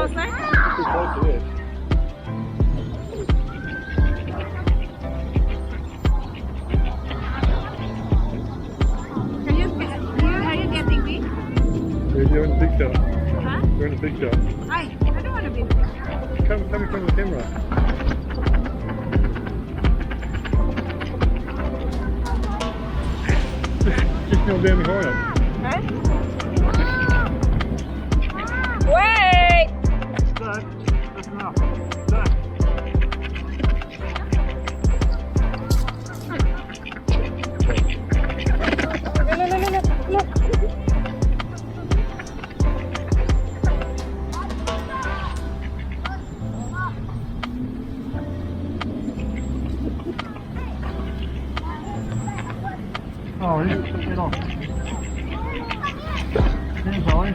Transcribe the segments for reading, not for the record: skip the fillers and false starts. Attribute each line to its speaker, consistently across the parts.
Speaker 1: closer?
Speaker 2: Too close to this.
Speaker 1: Are you getting me?
Speaker 2: You're in the big shot.
Speaker 1: Huh?
Speaker 2: You're in the big shot.
Speaker 1: I don't want to be.
Speaker 2: Come in front of the camera. Just kneel down behind it.
Speaker 1: Huh? Wait!
Speaker 2: Done. That's enough. Done.
Speaker 1: Look.
Speaker 2: Oh, you get off. Stand by.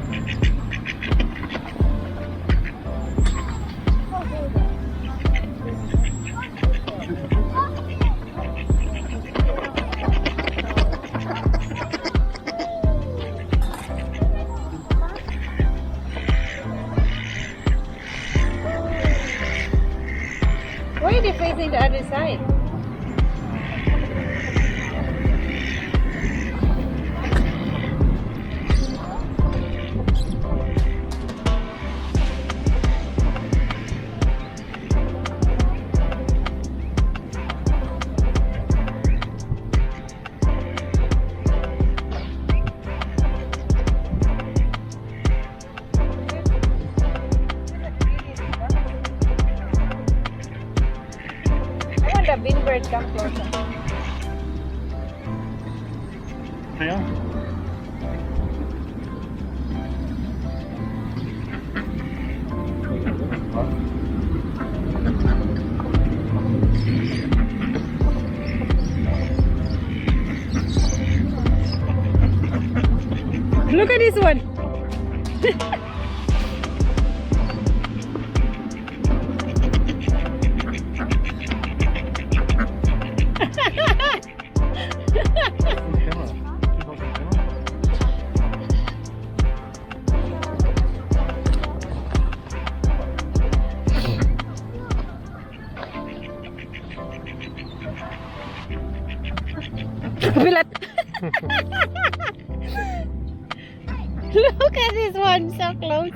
Speaker 1: Why are they facing the other side? The bin bird come closer.
Speaker 2: Down.
Speaker 1: Look at this one. Bilat. Look at this one, so close.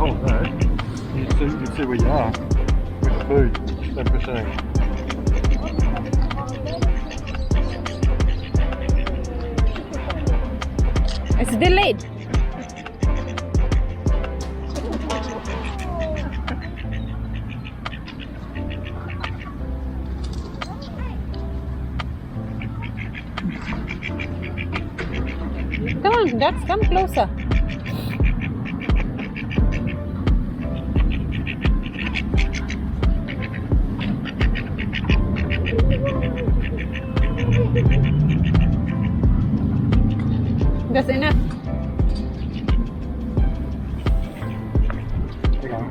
Speaker 2: Oh, no. You see where you are with the food. That's the thing.
Speaker 1: It's delayed. Come on, ducks, come closer. That's enough.
Speaker 2: Hang on.